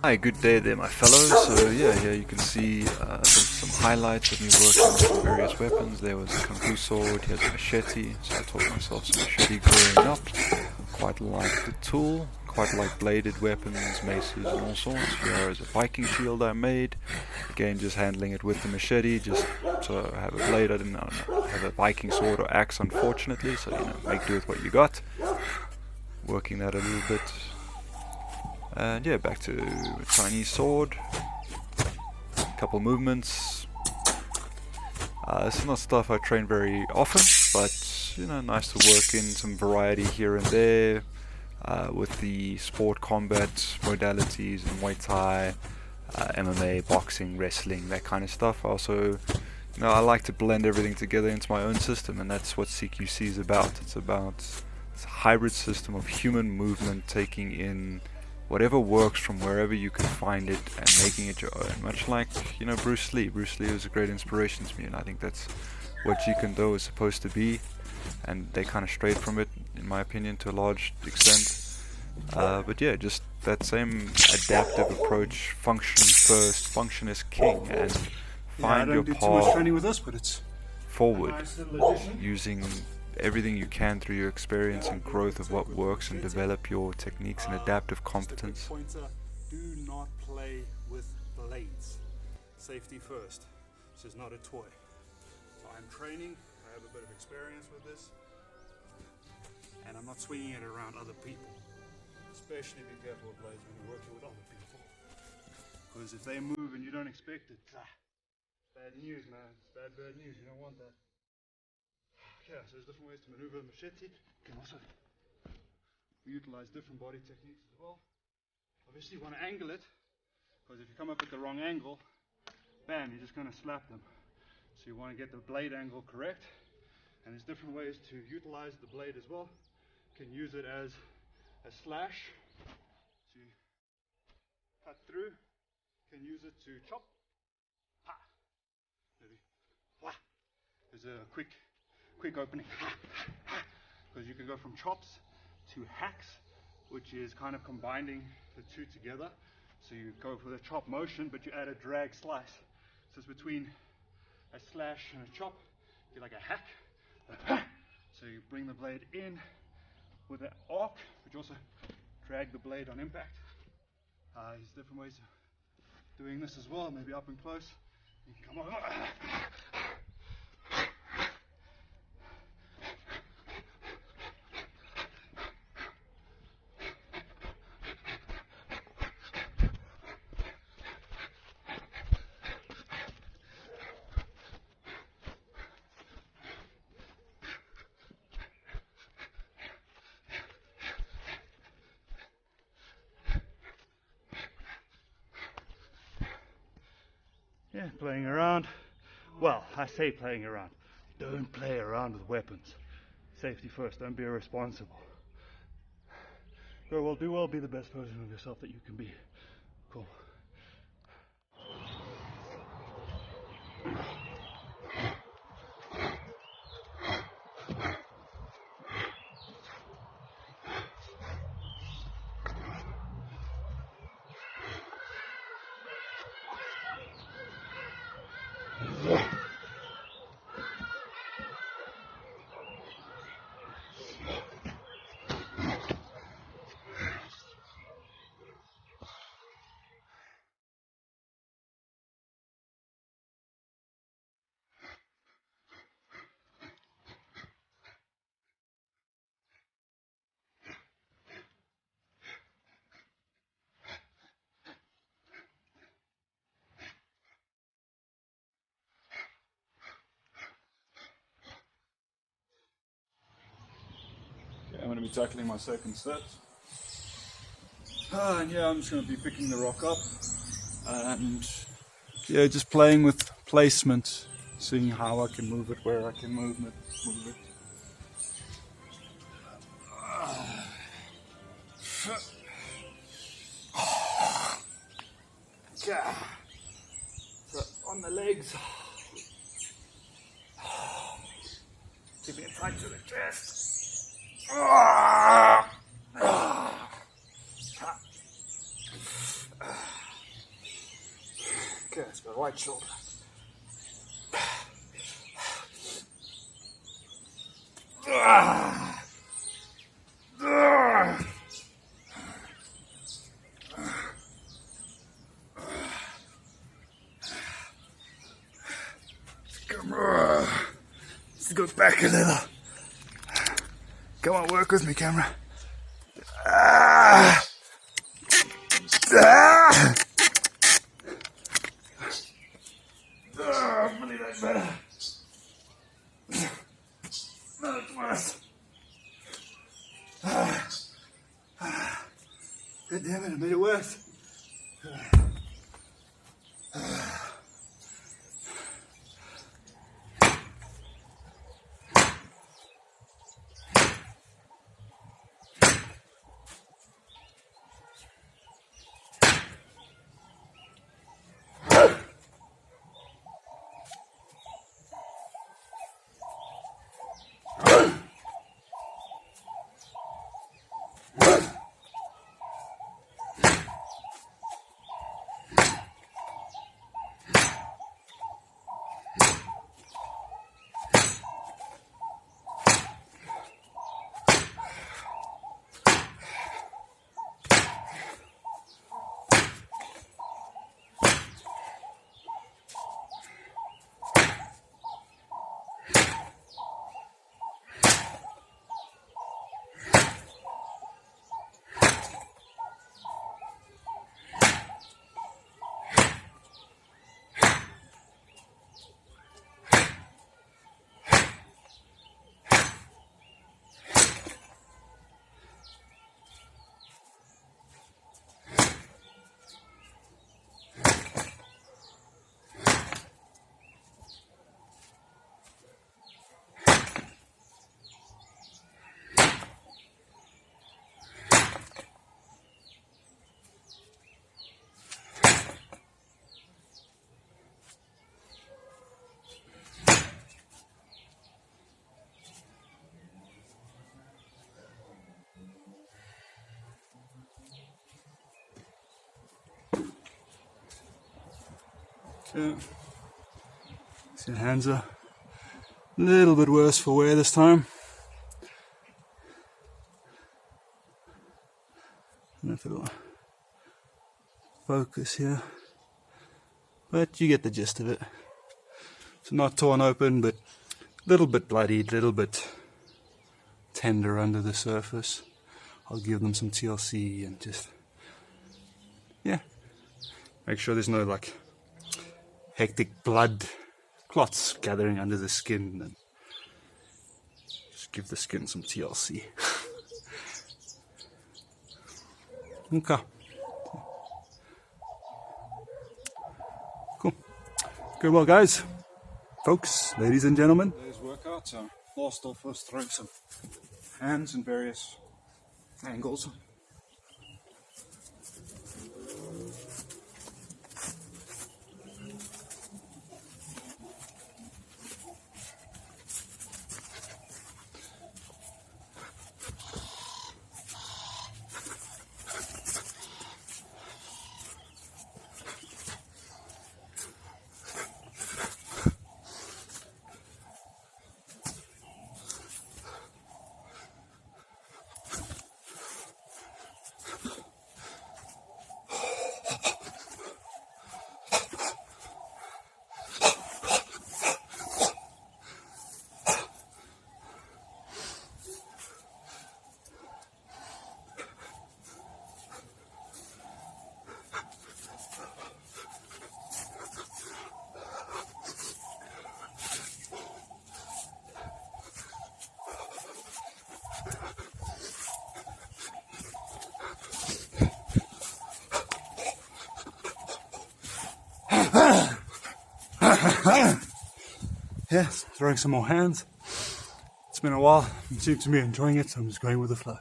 Hi, good day there, my fellows. So yeah, here you can see some highlights of me working with some various weapons. There was a kung fu sword, here's a machete, so I taught myself some machete growing up. Quite like the tool, quite like bladed weapons, maces and all sorts. Here is a Viking shield I made. Again, just handling it with the machete, just so I have a blade. I didn't have a Viking sword or axe, unfortunately, so make do with what you got. Working that a little bit. And yeah, back to Chinese sword. Couple movements. This is not stuff I train very often, but nice to work in some variety here and there with the sport combat modalities and Muay Thai, MMA, boxing, wrestling, that kind of stuff. Also, I like to blend everything together into my own system, and that's what CQC is about. It's a hybrid system of human movement, taking in whatever works from wherever you can find it and making it your own. Much like, Bruce Lee. Bruce Lee was a great inspiration to me, and I think that's what Jeet Kune Do is supposed to be. And they kind of strayed from it, in my opinion, to a large extent. But yeah, just that same adaptive approach. Function first, function is king, and find your path forward using everything you can through your experience and growth of what works, and develop your techniques and adaptive competence. Do not play with blades. Safety first. This is not a toy. So I'm training, I have a bit of experience with this, and I'm not swinging it around other people. Especially be careful with blades when you're working with other people. Because if they move and you don't expect it, bad news, man. It's bad news. You don't want that. Yeah, so there's different ways to maneuver the machete. You can also utilize different body techniques as well. Obviously you want to angle it, because if you come up at the wrong angle, bam, you're just going to slap them. So you want to get the blade angle correct, and there's different ways to utilize the blade as well. You can use it as a slash, so you cut through. You can use it to chop. Ha! Maybe. Wah! There's a quick opening, because you can go from chops to hacks, which is kind of combining the two together. So you go for the chop motion, but you add a drag slice. So it's between a slash and a chop. You're like a hack. So you bring the blade in with an arc, but you also drag the blade on impact. There's different ways of doing this as well. Maybe up and close. You can come on. Yeah, playing around. Well, I say playing around. Don't play around with weapons. Safety first, don't be irresponsible. Do well, be the best version of yourself that you can be. Cool. I'm going to be tackling my second set. And yeah, I'm just going to be picking the rock up and yeah, just playing with placement, seeing how I can move it, where I can move it. So on the legs, keep it tight to the chest. Okay, let's go right shoulder. Let's go back a little. Come on, work with me, camera. Hopefully that's better. No, it's worse. God damn it, I made it worse. Okay. So your hands are a little bit worse for wear this time. I don't know if it'll focus here, but you get the gist of it. So not torn open, but a little bit bloodied, a little bit tender under the surface. I'll give them some TLC and just, yeah, make sure there's no like hectic blood clots gathering under the skin, and just give the skin some TLC. Okay. Cool. Good, well guys, folks, ladies and gentlemen. Today's workout, so last off was throwing some hands in various angles. Yeah, throwing some more hands. It's been a while. You seem to be enjoying it, so I'm just going with the flow.